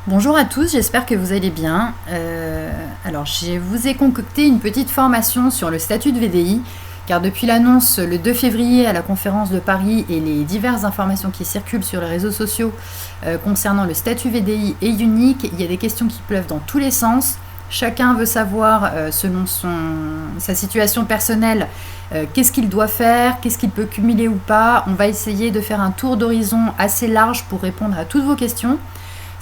Bonjour à tous, j'espère que vous allez bien. Alors, je vous ai concocté une petite formation sur le statut de VDI, car depuis l'annonce le 2 février à la conférence de Paris et les diverses informations qui circulent sur les réseaux sociaux concernant le statut VDI et unique, il y a des questions qui pleuvent dans tous les sens. Chacun veut savoir, selon sa situation personnelle, qu'est-ce qu'il doit faire, qu'est-ce qu'il peut cumuler ou pas. On va essayer de faire un tour d'horizon assez large pour répondre à toutes vos questions,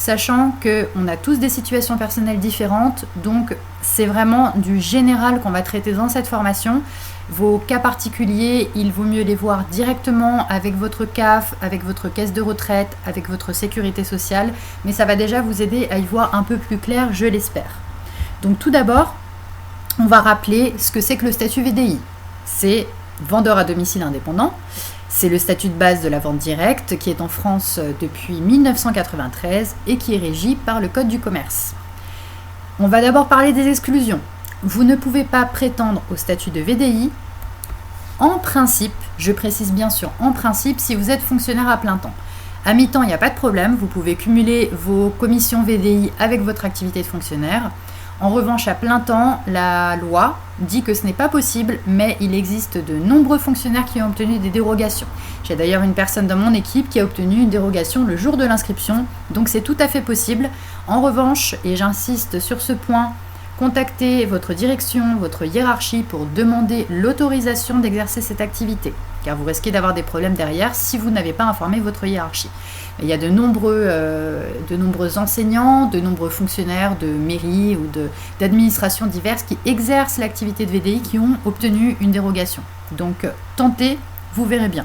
sachant qu'on a tous des situations personnelles différentes, donc c'est vraiment du général qu'on va traiter dans cette formation. Vos cas particuliers, il vaut mieux les voir directement avec votre CAF, avec votre caisse de retraite, avec votre sécurité sociale, mais ça va déjà vous aider à y voir un peu plus clair, je l'espère. Donc tout d'abord, on va rappeler ce que c'est que le statut VDI. C'est vendeur à domicile indépendant. C'est le statut de base de la vente directe qui est en France depuis 1993 et qui est régi par le Code du commerce. On va d'abord parler des exclusions. Vous ne pouvez pas prétendre au statut de VDI en principe, je précise bien sûr en principe, si vous êtes fonctionnaire à plein temps. À mi-temps, il n'y a pas de problème, vous pouvez cumuler vos commissions VDI avec votre activité de fonctionnaire. En revanche, à plein temps, la loi dit que ce n'est pas possible, mais il existe de nombreux fonctionnaires qui ont obtenu des dérogations. J'ai d'ailleurs une personne dans mon équipe qui a obtenu une dérogation le jour de l'inscription, donc c'est tout à fait possible. En revanche, et j'insiste sur ce point, contactez votre direction, votre hiérarchie pour demander l'autorisation d'exercer cette activité, car vous risquez d'avoir des problèmes derrière si vous n'avez pas informé votre hiérarchie. Il y a de nombreux enseignants, de nombreux fonctionnaires de mairie ou d'administrations diverses qui exercent l'activité de VDI qui ont obtenu une dérogation. Donc tentez, vous verrez bien.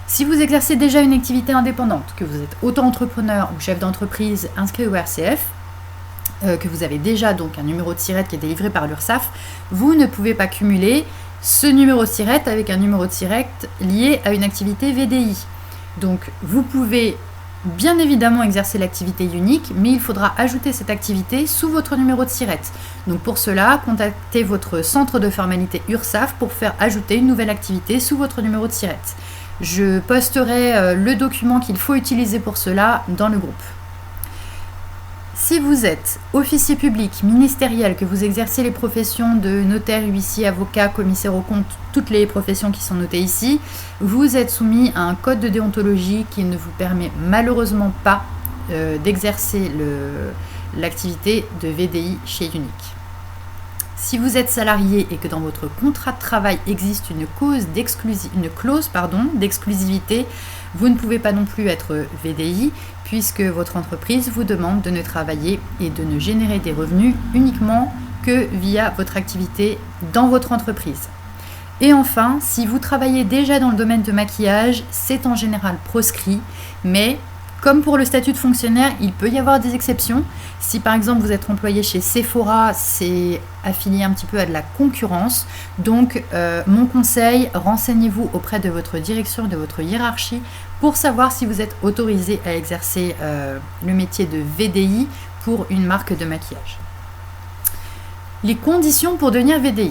Si vous exercez déjà une activité indépendante, que vous êtes auto-entrepreneur ou chef d'entreprise inscrit au RCF, que vous avez déjà donc un numéro de SIRET qui est délivré par l'URSSAF, vous ne pouvez pas cumuler ce numéro de SIRET avec un numéro de SIRET lié à une activité VDI. Donc vous pouvez bien évidemment exercer l'activité unique, mais il faudra ajouter cette activité sous votre numéro de SIRET. Donc pour cela, contactez votre centre de formalité URSSAF pour faire ajouter une nouvelle activité sous votre numéro de SIRET. Je posterai le document qu'il faut utiliser pour cela dans le groupe. Si vous êtes officier public, ministériel, que vous exercez les professions de notaire, huissier, avocat, commissaire aux comptes, toutes les professions qui sont notées ici, vous êtes soumis à un code de déontologie qui ne vous permet malheureusement pas d'exercer l'activité de VDI chez Unique. Si vous êtes salarié et que dans votre contrat de travail existe une clause d'exclusivité, vous ne pouvez pas non plus être VDI puisque votre entreprise vous demande de ne travailler et de ne générer des revenus uniquement que via votre activité dans votre entreprise. Et enfin, si vous travaillez déjà dans le domaine de maquillage, c'est en général proscrit, mais comme pour le statut de fonctionnaire, il peut y avoir des exceptions. Si par exemple vous êtes employé chez Sephora, c'est affilié un petit peu à de la concurrence. Donc mon conseil, renseignez-vous auprès de votre direction, de votre hiérarchie, pour savoir si vous êtes autorisé à exercer le métier de VDI pour une marque de maquillage. Les conditions pour devenir VDI.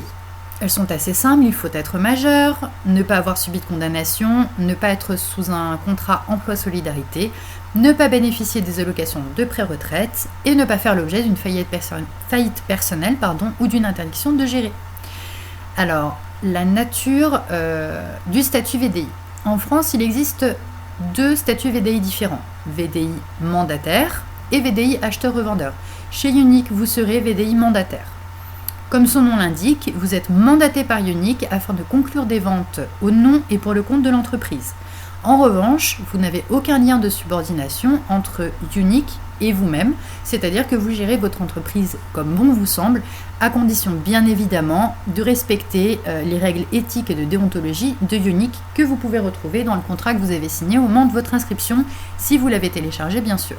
Elles sont assez simples, il faut être majeur, ne pas avoir subi de condamnation, ne pas être sous un contrat emploi-solidarité, ne pas bénéficier des allocations de pré-retraite et ne pas faire l'objet d'une faillite personnelle ou d'une interdiction de gérer. Alors, la nature du statut VDI. En France, il existe deux statuts VDI différents, VDI mandataire et VDI acheteur-revendeur. Chez Unique, vous serez VDI mandataire. Comme son nom l'indique, vous êtes mandaté par Unique afin de conclure des ventes au nom et pour le compte de l'entreprise. En revanche, vous n'avez aucun lien de subordination entre Unique et vous-même, c'est-à-dire que vous gérez votre entreprise comme bon vous semble, à condition bien évidemment de respecter les règles éthiques et de déontologie de Unique que vous pouvez retrouver dans le contrat que vous avez signé au moment de votre inscription, si vous l'avez téléchargé bien sûr.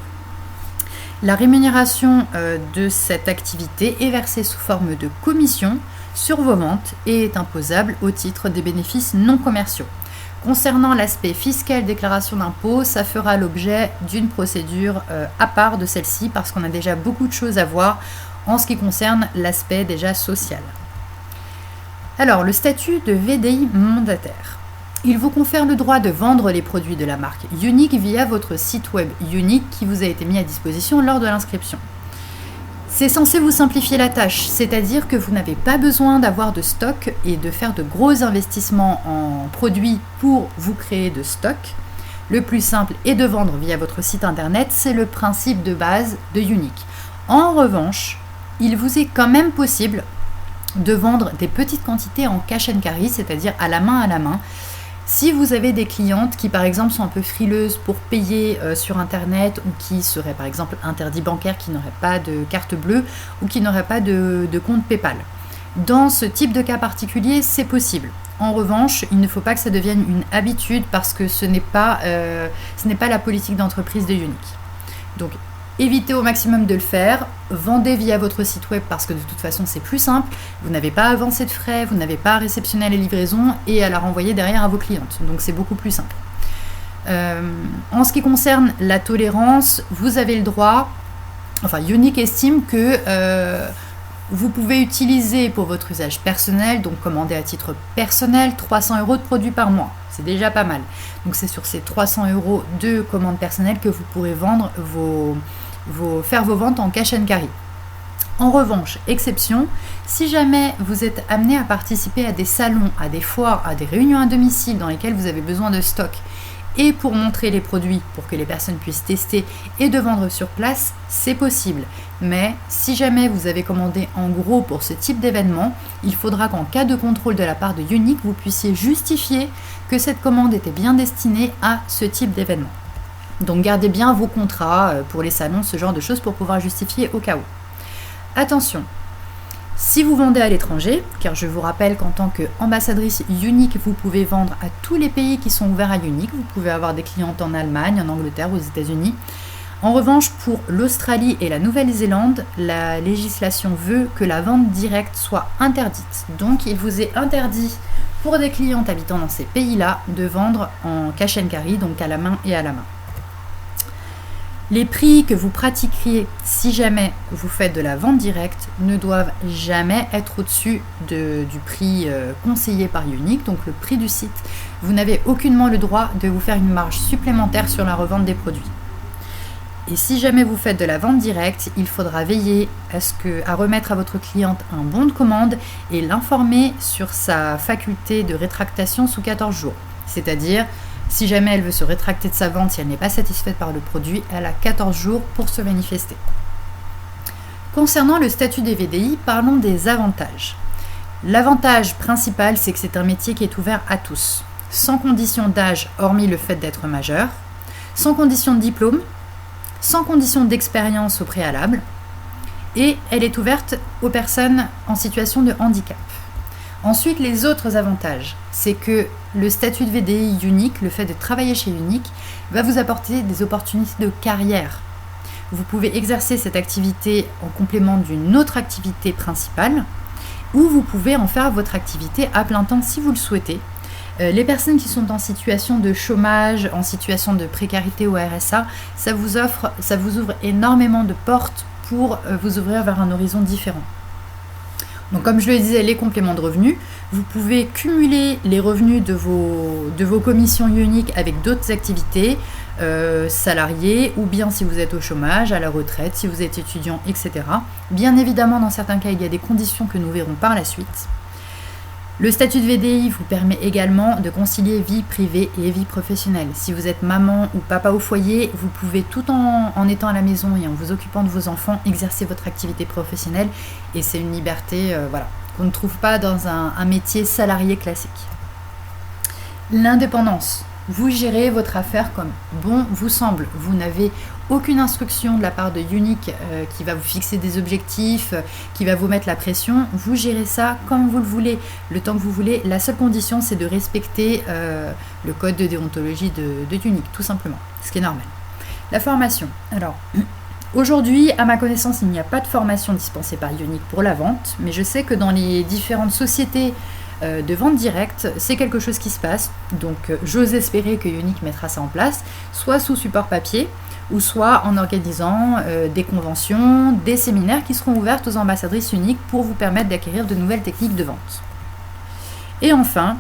La rémunération de cette activité est versée sous forme de commission sur vos ventes et est imposable au titre des bénéfices non commerciaux. Concernant l'aspect fiscal déclaration d'impôt, ça fera l'objet d'une procédure à part de celle-ci parce qu'on a déjà beaucoup de choses à voir en ce qui concerne l'aspect déjà social. Alors, le statut de VDI mandataire. Il vous confère le droit de vendre les produits de la marque Unique via votre site web Unique qui vous a été mis à disposition lors de l'inscription. C'est censé vous simplifier la tâche, c'est-à-dire que vous n'avez pas besoin d'avoir de stock et de faire de gros investissements en produits pour vous créer de stock. Le plus simple est de vendre via votre site internet, c'est le principe de base de Unique. En revanche, il vous est quand même possible de vendre des petites quantités en cash and carry, c'est-à-dire à la main. Si vous avez des clientes qui par exemple sont un peu frileuses pour payer sur internet ou qui seraient par exemple interdits bancaires, qui n'auraient pas de carte bleue ou qui n'auraient pas de compte PayPal. Dans ce type de cas particulier, c'est possible. En revanche, il ne faut pas que ça devienne une habitude parce que ce n'est pas la politique d'entreprise de Unique. Donc évitez au maximum de le faire, vendez via votre site web parce que de toute façon c'est plus simple, vous n'avez pas à avancer de frais, vous n'avez pas à réceptionner les livraisons et à la renvoyer derrière à vos clientes, donc c'est beaucoup plus simple. En ce qui concerne la tolérance, vous avez le droit, Unique estime que vous pouvez utiliser pour votre usage personnel, donc commander à titre personnel 300 € de produits par mois, c'est déjà pas mal. Donc c'est sur ces 300 € de commandes personnelles que vous pourrez vendre faire vos ventes en cash and carry. En revanche, exception, si jamais vous êtes amené à participer à des salons, à des foires, à des réunions à domicile dans lesquelles vous avez besoin de stock et pour montrer les produits, pour que les personnes puissent tester et de vendre sur place, c'est possible. Mais si jamais vous avez commandé en gros pour ce type d'événement, il faudra qu'en cas de contrôle de la part de Unique, vous puissiez justifier que cette commande était bien destinée à ce type d'événement. Donc gardez bien vos contrats pour les salons, ce genre de choses pour pouvoir justifier au cas où. Attention, si vous vendez à l'étranger, car je vous rappelle qu'en tant qu'ambassadrice Unique, vous pouvez vendre à tous les pays qui sont ouverts à Unique, vous pouvez avoir des clientes en Allemagne, en Angleterre, aux États-Unis. En revanche, pour l'Australie et la Nouvelle-Zélande, la législation veut que la vente directe soit interdite. Donc il vous est interdit pour des clientes habitant dans ces pays-là de vendre en cash and carry, donc à la main et à la main. Les prix que vous pratiqueriez si jamais vous faites de la vente directe ne doivent jamais être au-dessus du prix conseillé par Unique, donc le prix du site. Vous n'avez aucunement le droit de vous faire une marge supplémentaire sur la revente des produits. Et si jamais vous faites de la vente directe, il faudra veiller à remettre à votre cliente un bon de commande et l'informer sur sa faculté de rétractation sous 14 jours. C'est-à-dire, si jamais elle veut se rétracter de sa vente, si elle n'est pas satisfaite par le produit, elle a 14 jours pour se manifester. Concernant le statut des VDI, parlons des avantages. L'avantage principal, c'est que c'est un métier qui est ouvert à tous, sans condition d'âge, hormis le fait d'être majeur, sans condition de diplôme, sans condition d'expérience au préalable, et elle est ouverte aux personnes en situation de handicap. Ensuite, les autres avantages, c'est que le statut de VDI Unique, le fait de travailler chez Unique, va vous apporter des opportunités de carrière. Vous pouvez exercer cette activité en complément d'une autre activité principale, ou vous pouvez en faire votre activité à plein temps si vous le souhaitez. Les personnes qui sont en situation de chômage, en situation de précarité au RSA, ça vous ouvre énormément de portes pour vous ouvrir vers un horizon différent. Donc comme je le disais, les compléments de revenus, vous pouvez cumuler les revenus de vos commissions Unique avec d'autres activités, salariées, ou bien si vous êtes au chômage, à la retraite, si vous êtes étudiant, etc. Bien évidemment, dans certains cas, il y a des conditions que nous verrons par la suite. Le statut de VDI vous permet également de concilier vie privée et vie professionnelle. Si vous êtes maman ou papa au foyer, vous pouvez tout en étant à la maison et en vous occupant de vos enfants, exercer votre activité professionnelle et c'est une liberté qu'on ne trouve pas dans un métier salarié classique. L'indépendance. Vous gérez votre affaire comme bon vous semble. Vous n'avez aucune instruction de la part de Unique qui va vous fixer des objectifs, qui va vous mettre la pression. Vous gérez ça comme vous le voulez, le temps que vous voulez. La seule condition, c'est de respecter le code de déontologie de Unique, tout simplement, ce qui est normal. La formation. Alors, aujourd'hui, à ma connaissance, il n'y a pas de formation dispensée par Unique pour la vente, mais je sais que dans les différentes sociétés de vente directe, c'est quelque chose qui se passe. Donc j'ose espérer que Unique mettra ça en place, soit sous support papier, ou soit en organisant des conventions, des séminaires qui seront ouvertes aux ambassadrices Unique pour vous permettre d'acquérir de nouvelles techniques de vente. Et enfin,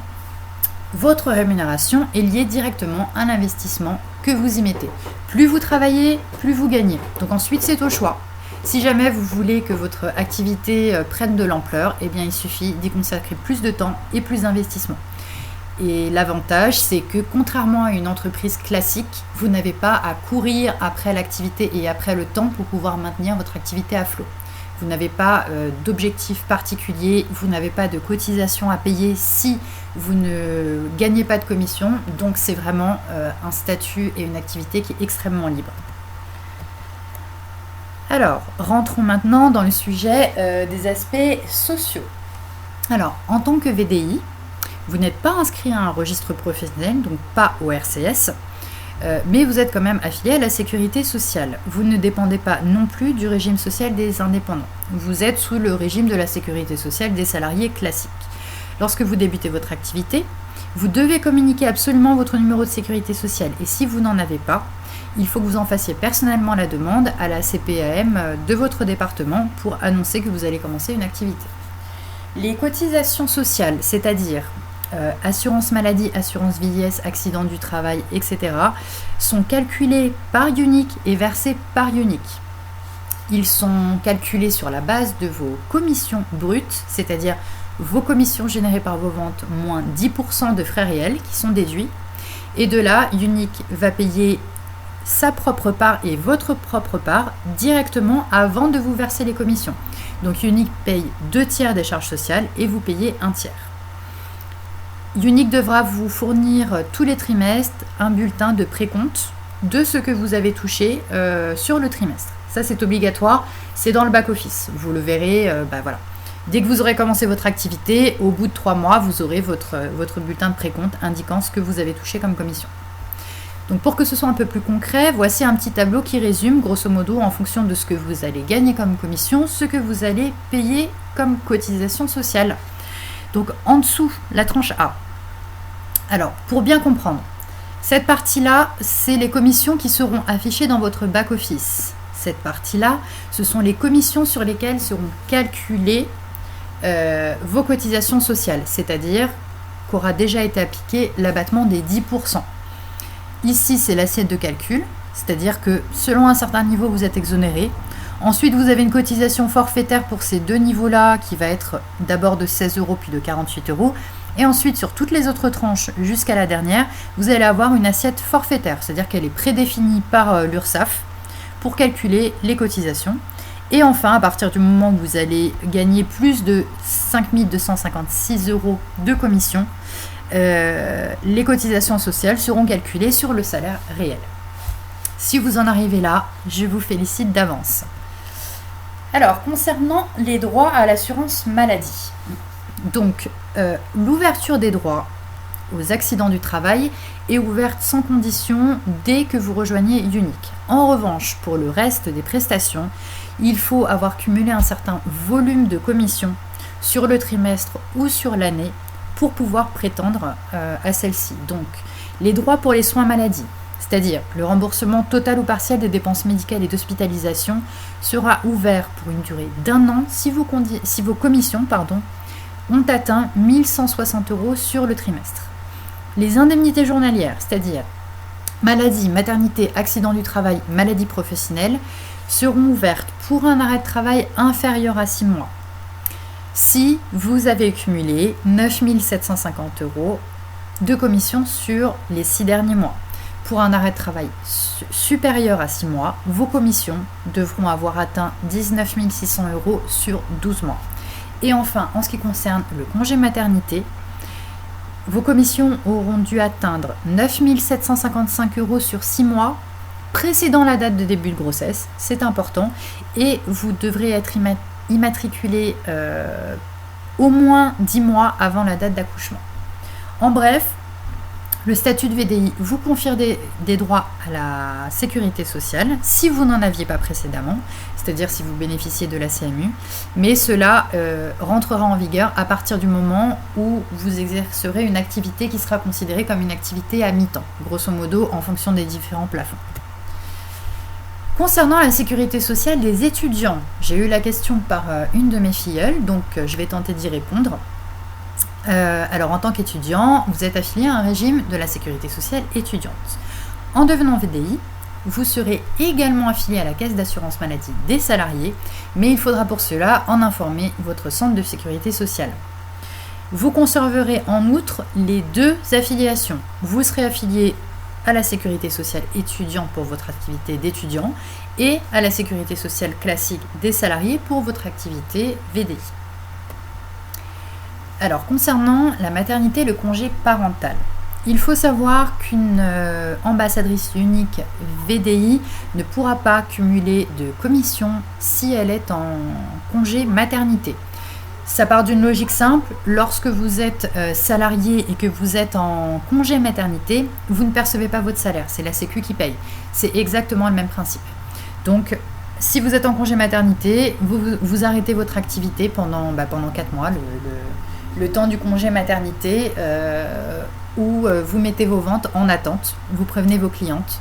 votre rémunération est liée directement à l'investissement que vous y mettez. Plus vous travaillez, plus vous gagnez. Donc ensuite, c'est au choix. Si jamais vous voulez que votre activité prenne de l'ampleur, eh bien, il suffit d'y consacrer plus de temps et plus d'investissement. Et l'avantage, c'est que contrairement à une entreprise classique, vous n'avez pas à courir après l'activité et après le temps pour pouvoir maintenir votre activité à flot. Vous n'avez pas d'objectif particulier, vous n'avez pas de cotisation à payer si vous ne gagnez pas de commission. Donc c'est vraiment un statut et une activité qui est extrêmement libre. Alors, rentrons maintenant dans le sujet des aspects sociaux. Alors, en tant que VDI, vous n'êtes pas inscrit à un registre professionnel, donc pas au RCS, mais vous êtes quand même affilié à la sécurité sociale. Vous ne dépendez pas non plus du régime social des indépendants. Vous êtes sous le régime de la sécurité sociale des salariés classiques. Lorsque vous débutez votre activité, vous devez communiquer absolument votre numéro de sécurité sociale. Et si vous n'en avez pas, il faut que vous en fassiez personnellement la demande à la CPAM de votre département pour annoncer que vous allez commencer une activité. Les cotisations sociales, c'est-à-dire assurance maladie, assurance vieillesse, accident du travail, etc., sont calculés par UNIC et versés par UNIC. Ils sont calculés sur la base de vos commissions brutes, c'est-à-dire vos commissions générées par vos ventes moins 10% de frais réels qui sont déduits. Et de là, UNIC va payer sa propre part et votre propre part directement avant de vous verser les commissions. Donc UNIC paye 2/3 des charges sociales et vous payez 1/3. UNIC devra vous fournir tous les trimestres un bulletin de précompte de ce que vous avez touché sur le trimestre. Ça, c'est obligatoire, c'est dans le back-office. Vous le verrez, voilà. Dès que vous aurez commencé votre activité, au bout de 3 mois, vous aurez votre bulletin de précompte indiquant ce que vous avez touché comme commission. Donc pour que ce soit un peu plus concret, voici un petit tableau qui résume, grosso modo, en fonction de ce que vous allez gagner comme commission, ce que vous allez payer comme cotisation sociale. Donc en dessous, la tranche A. Alors, pour bien comprendre, cette partie-là, c'est les commissions qui seront affichées dans votre back-office. Cette partie-là, ce sont les commissions sur lesquelles seront calculées vos cotisations sociales, c'est-à-dire qu'aura déjà été appliqué l'abattement des 10%. Ici, c'est l'assiette de calcul, c'est-à-dire que selon un certain niveau, vous êtes exonéré. Ensuite, vous avez une cotisation forfaitaire pour ces deux niveaux-là qui va être d'abord de 16 € puis de 48 €. Et ensuite, sur toutes les autres tranches jusqu'à la dernière, vous allez avoir une assiette forfaitaire, c'est-à-dire qu'elle est prédéfinie par l'URSSAF pour calculer les cotisations. Et enfin, à partir du moment où vous allez gagner plus de 5 256 € de commission, les cotisations sociales seront calculées sur le salaire réel. Si vous en arrivez là, je vous félicite d'avance. Alors, concernant les droits à l'assurance maladie, donc l'ouverture des droits aux accidents du travail est ouverte sans condition dès que vous rejoignez UNIC. En revanche, pour le reste des prestations, il faut avoir cumulé un certain volume de commissions sur le trimestre ou sur l'année pour pouvoir prétendre à celle-ci. Donc, les droits pour les soins maladie, c'est-à-dire le remboursement total ou partiel des dépenses médicales et d'hospitalisation, sera ouvert pour une durée d'1 an si vos commissions ont atteint 1 160 € sur le trimestre. Les indemnités journalières, c'est-à-dire maladie, maternité, accident du travail, maladie professionnelle, seront ouvertes pour un arrêt de travail inférieur à 6 mois. Si vous avez cumulé 9 750 € de commission sur les 6 derniers mois. Pour un arrêt de travail supérieur à 6 mois, vos commissions devront avoir atteint 19 600 € sur 12 mois. Et enfin, en ce qui concerne le congé maternité, vos commissions auront dû atteindre 9 755 € sur 6 mois précédant la date de début de grossesse, c'est important, et vous devrez être immatriculé au moins 10 mois avant la date d'accouchement. En bref, le statut de VDI vous confère des droits à la sécurité sociale si vous n'en aviez pas précédemment, c'est-à-dire si vous bénéficiez de la CMU, mais cela rentrera en vigueur à partir du moment où vous exercerez une activité qui sera considérée comme une activité à mi-temps, grosso modo en fonction des différents plafonds. Concernant la sécurité sociale des étudiants, j'ai eu la question par une de mes filleules, donc je vais tenter d'y répondre. Alors en tant qu'étudiant, vous êtes affilié à un régime de la sécurité sociale étudiante. En devenant VDI, vous serez également affilié à la caisse d'assurance maladie des salariés, mais il faudra pour cela en informer votre centre de sécurité sociale. Vous conserverez en outre les deux affiliations. Vous serez affilié à la sécurité sociale étudiante pour votre activité d'étudiant et à la sécurité sociale classique des salariés pour votre activité VDI. Alors, concernant la maternité et le congé parental, il faut savoir qu'une ambassadrice unique VDI ne pourra pas cumuler de commission si elle est en congé maternité. Ça part d'une logique simple, lorsque vous êtes salarié et que vous êtes en congé maternité, vous ne percevez pas votre salaire, c'est la Sécu qui paye. C'est exactement le même principe. Donc, si vous êtes en congé maternité, vous arrêtez votre activité pendant 4 mois, le temps du congé maternité, où vous mettez vos ventes en attente, vous prévenez vos clientes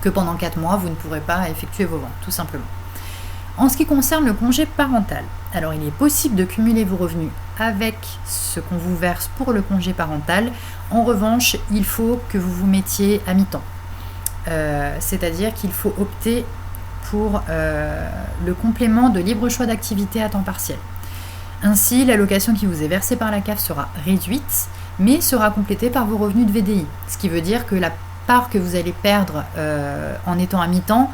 que pendant 4 mois, vous ne pourrez pas effectuer vos ventes, tout simplement. En ce qui concerne le congé parental, alors il est possible de cumuler vos revenus avec ce qu'on vous verse pour le congé parental. En revanche, il faut que vous vous mettiez à mi-temps. C'est-à-dire qu'il faut opter pour le complément de libre choix d'activité à temps partiel. Ainsi, l'allocation qui vous est versée par la CAF sera réduite, mais sera complétée par vos revenus de VDI. Ce qui veut dire que la part que vous allez perdre en étant à mi-temps,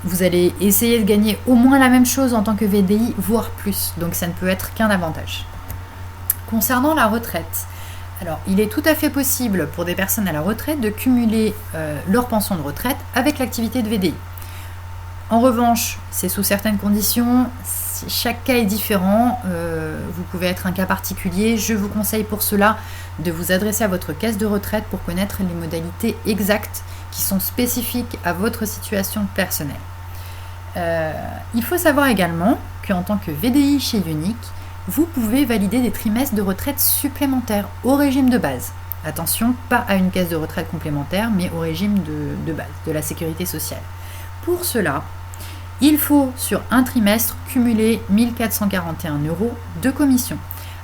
vous allez essayer de gagner au moins la même chose en tant que VDI, voire plus. Donc ça ne peut être qu'un avantage. Concernant la retraite, alors il est tout à fait possible pour des personnes à la retraite de cumuler leur pension de retraite avec l'activité de VDI. En revanche, c'est sous certaines conditions, chaque cas est différent, vous pouvez être un cas particulier. Je vous conseille pour cela de vous adresser à votre caisse de retraite pour connaître les modalités exactes qui sont spécifiques à votre situation personnelle. Il faut savoir également qu'en tant que VDI chez Unique, vous pouvez valider des trimestres de retraite supplémentaires au régime de base. Attention, pas à une caisse de retraite complémentaire, mais au régime de base, de la sécurité sociale. Pour cela, il faut sur un trimestre cumuler 1 441 € de commission.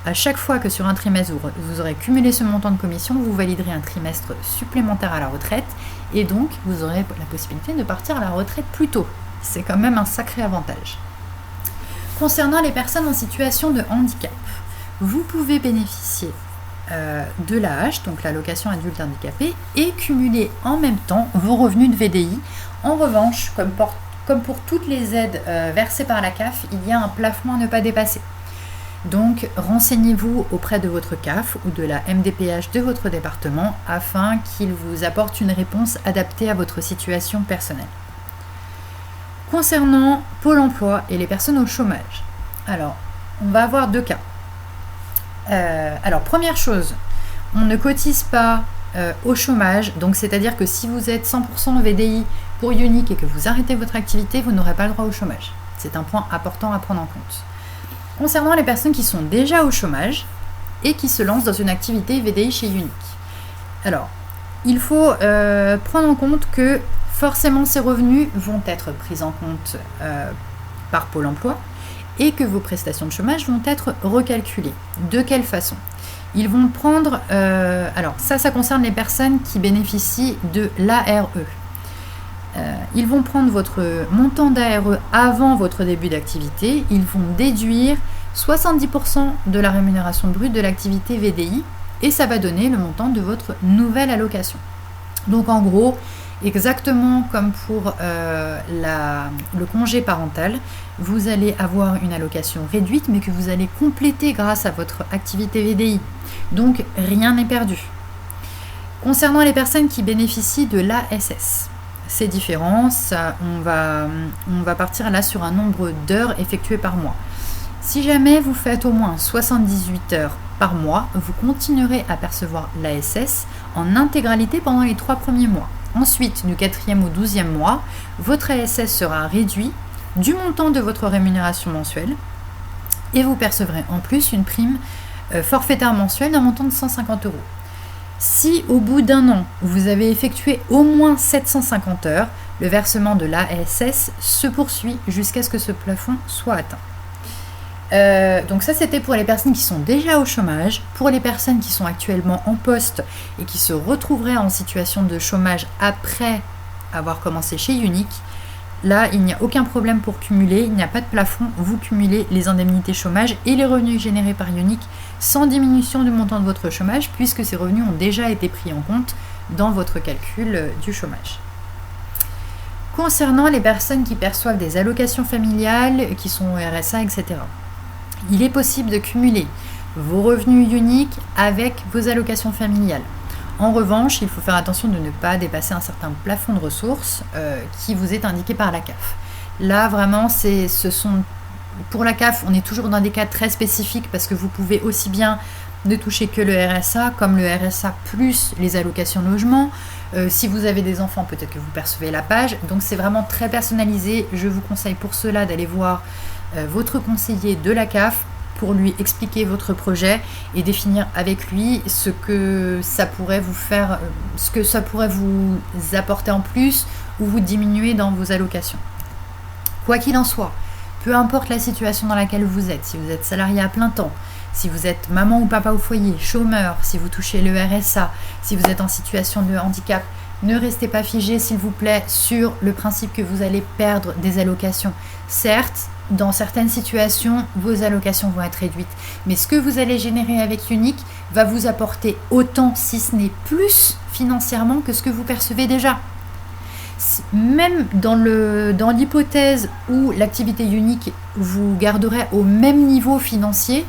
À chaque fois que sur un trimestre vous aurez cumulé ce montant de commission, vous validerez un trimestre supplémentaire à la retraite et donc vous aurez la possibilité de partir à la retraite plus tôt. C'est quand même un sacré avantage. Concernant les personnes en situation de handicap, vous pouvez bénéficier de l'AH, donc l'allocation adulte handicapé, et cumuler en même temps vos revenus de VDI. En revanche, comme pour toutes les aides versées par la CAF, il y a un plafond à ne pas dépasser. Donc, renseignez-vous auprès de votre CAF ou de la MDPH de votre département afin qu'il vous apporte une réponse adaptée à votre situation personnelle. Concernant Pôle emploi et les personnes au chômage, alors, on va avoir 2 cas. Alors, première chose, on ne cotise pas au chômage, donc c'est-à-dire que si vous êtes 100% VDI pour Unique et que vous arrêtez votre activité, vous n'aurez pas le droit au chômage. C'est un point important à prendre en compte. Concernant les personnes qui sont déjà au chômage et qui se lancent dans une activité VDI chez Unique. Alors, il faut prendre en compte que forcément ces revenus vont être pris en compte par Pôle emploi et que vos prestations de chômage vont être recalculées. De quelle façon ? Ils vont prendre, alors ça concerne les personnes qui bénéficient de l'ARE. Ils vont prendre votre montant d'ARE avant votre début d'activité. Ils vont déduire 70% de la rémunération brute de l'activité VDI et ça va donner le montant de votre nouvelle allocation. Donc en gros, exactement comme pour le congé parental, vous allez avoir une allocation réduite mais que vous allez compléter grâce à votre activité VDI. Donc rien n'est perdu. Concernant les personnes qui bénéficient de l'ASS, c'est différent, on va partir là sur un nombre d'heures effectuées par mois. Si jamais vous faites au moins 78 heures par mois, vous continuerez à percevoir l'ASS en intégralité pendant les 3 premiers mois. Ensuite, du 4e au 12e mois, votre ASS sera réduit du montant de votre rémunération mensuelle et vous percevrez en plus une prime forfaitaire mensuelle d'un montant de 150 €. Si au bout d'un an, vous avez effectué au moins 750 heures, le versement de l'ASS se poursuit jusqu'à ce que ce plafond soit atteint. Donc ça, c'était pour les personnes qui sont déjà au chômage. Pour les personnes qui sont actuellement en poste et qui se retrouveraient en situation de chômage après avoir commencé chez Unique, là, il n'y a aucun problème pour cumuler, il n'y a pas de plafond, vous cumulez les indemnités chômage et les revenus générés par Unique sans diminution du montant de votre chômage, puisque ces revenus ont déjà été pris en compte dans votre calcul du chômage. Concernant les personnes qui perçoivent des allocations familiales, qui sont au RSA, etc., il est possible de cumuler vos revenus uniques avec vos allocations familiales. En revanche, il faut faire attention de ne pas dépasser un certain plafond de ressources qui vous est indiqué par la CAF. Là, vraiment, pour la CAF, on est toujours dans des cas très spécifiques parce que vous pouvez aussi bien ne toucher que le RSA comme le RSA plus les allocations logement. Si vous avez des enfants, peut-être que vous percevez la page. Donc, c'est vraiment très personnalisé. Je vous conseille pour cela d'aller voir votre conseiller de la CAF pour lui expliquer votre projet et définir avec lui ce que ça pourrait vous faire, ce que ça pourrait vous apporter en plus ou vous diminuer dans vos allocations. Quoi qu'il en soit, peu importe la situation dans laquelle vous êtes, si vous êtes salarié à plein temps, si vous êtes maman ou papa au foyer, chômeur, si vous touchez le RSA, si vous êtes en situation de handicap, ne restez pas figé, s'il vous plaît, sur le principe que vous allez perdre des allocations. Certes, dans certaines situations, vos allocations vont être réduites. Mais ce que vous allez générer avec Unique va vous apporter autant, si ce n'est plus, financièrement que ce que vous percevez déjà. Même dans l'hypothèse où l'activité Unique vous garderait au même niveau financier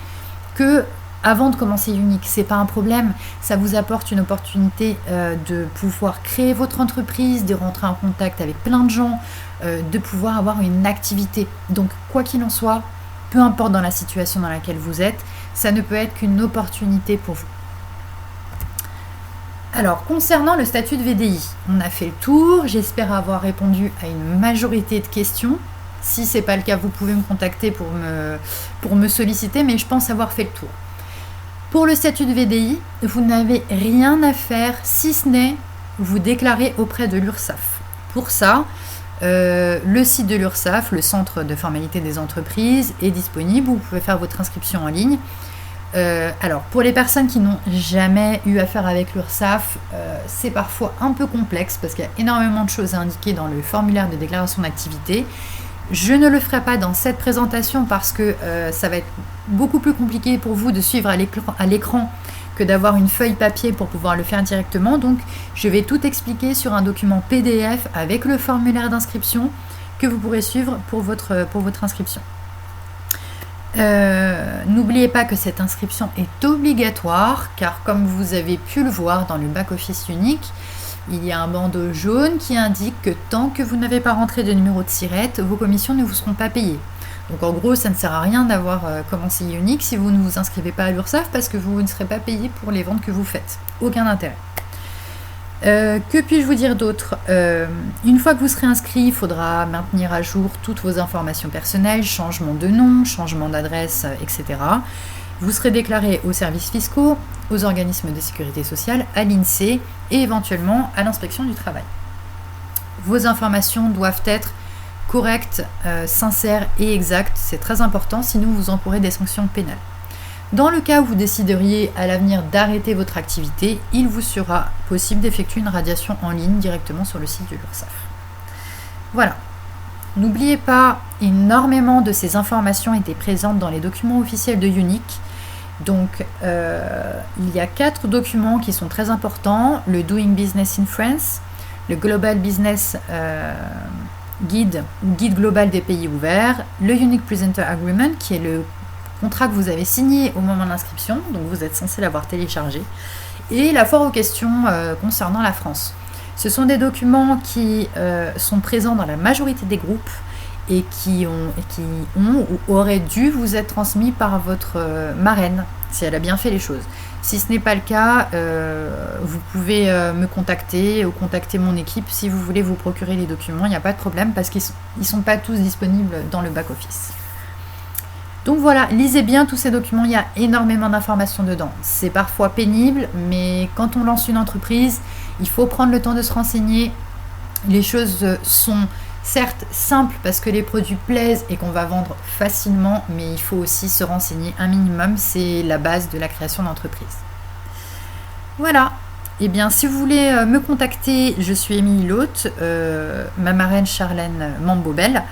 que avant de commencer Unique, c'est pas un problème. Ça vous apporte une opportunité de pouvoir créer votre entreprise, de rentrer en contact avec plein de gens, de pouvoir avoir une activité. Donc, quoi qu'il en soit, peu importe dans la situation dans laquelle vous êtes, ça ne peut être qu'une opportunité pour vous. Alors, concernant le statut de VDI, on a fait le tour. J'espère avoir répondu à une majorité de questions. Si ce n'est pas le cas, vous pouvez me contacter pour me solliciter, mais je pense avoir fait le tour. Pour le statut de VDI, vous n'avez rien à faire si ce n'est vous déclarer auprès de l'URSSAF. Pour ça, le site de l'URSSAF, le centre de formalité des entreprises, est disponible. Vous pouvez faire votre inscription en ligne. Alors, pour les personnes qui n'ont jamais eu affaire avec l'URSSAF, c'est parfois un peu complexe parce qu'il y a énormément de choses à indiquer dans le formulaire de déclaration d'activité. Je ne le ferai pas dans cette présentation parce que ça va être beaucoup plus compliqué pour vous de suivre à l'écran que d'avoir une feuille papier pour pouvoir le faire directement. Donc, je vais tout expliquer sur un document PDF avec le formulaire d'inscription que vous pourrez suivre pour votre inscription. N'oubliez pas que cette inscription est obligatoire car comme vous avez pu le voir dans le back-office Unique, il y a un bandeau jaune qui indique que tant que vous n'avez pas rentré de numéro de SIRET, vos commissions ne vous seront pas payées. Donc en gros, ça ne sert à rien d'avoir commencé Unique si vous ne vous inscrivez pas à l'URSSAF parce que vous ne serez pas payé pour les ventes que vous faites. Aucun intérêt. Que puis-je vous dire d'autre ? Une fois que vous serez inscrit, il faudra maintenir à jour toutes vos informations personnelles, changement de nom, changement d'adresse, etc. Vous serez déclaré aux services fiscaux, aux organismes de sécurité sociale, à l'INSEE et éventuellement à l'inspection du travail. Vos informations doivent être correctes, sincères et exactes. C'est très important, sinon vous encourez des sanctions pénales. Dans le cas où vous décideriez à l'avenir d'arrêter votre activité, il vous sera possible d'effectuer une radiation en ligne directement sur le site de l'URSSAF. Voilà. N'oubliez pas, énormément de ces informations étaient présentes dans les documents officiels de Unique. Donc, il y a 4 documents qui sont très importants. Le Doing Business in France, le Global Business Guide, ou Guide global des pays ouverts, le Unique Presenter Agreement, qui est le contrat que vous avez signé au moment de l'inscription, donc vous êtes censé l'avoir téléchargé, et la foire aux questions concernant la France. Ce sont des documents qui sont présents dans la majorité des groupes et qui ont ou auraient dû vous être transmis par votre marraine, si elle a bien fait les choses. Si ce n'est pas le cas, vous pouvez me contacter ou contacter mon équipe si vous voulez vous procurer les documents, il n'y a pas de problème parce qu'ils ne sont pas tous disponibles dans le back-office. Donc voilà, lisez bien tous ces documents, il y a énormément d'informations dedans. C'est parfois pénible, mais quand on lance une entreprise, il faut prendre le temps de se renseigner. Les choses sont Certes, simple parce que les produits plaisent et qu'on va vendre facilement, mais il faut aussi se renseigner un minimum, c'est la base de la création d'entreprise. Voilà. Eh bien, si vous voulez me contacter, je suis Émilie Lhôte, ma marraine Charlène Mambobel.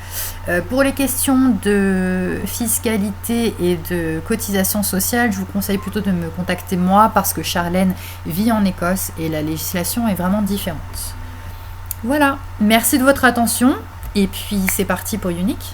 Pour les questions de fiscalité et de cotisation sociale, je vous conseille plutôt de me contacter moi parce que Charlène vit en Écosse et la législation est vraiment différente. Voilà, merci de votre attention et puis c'est parti pour Unique.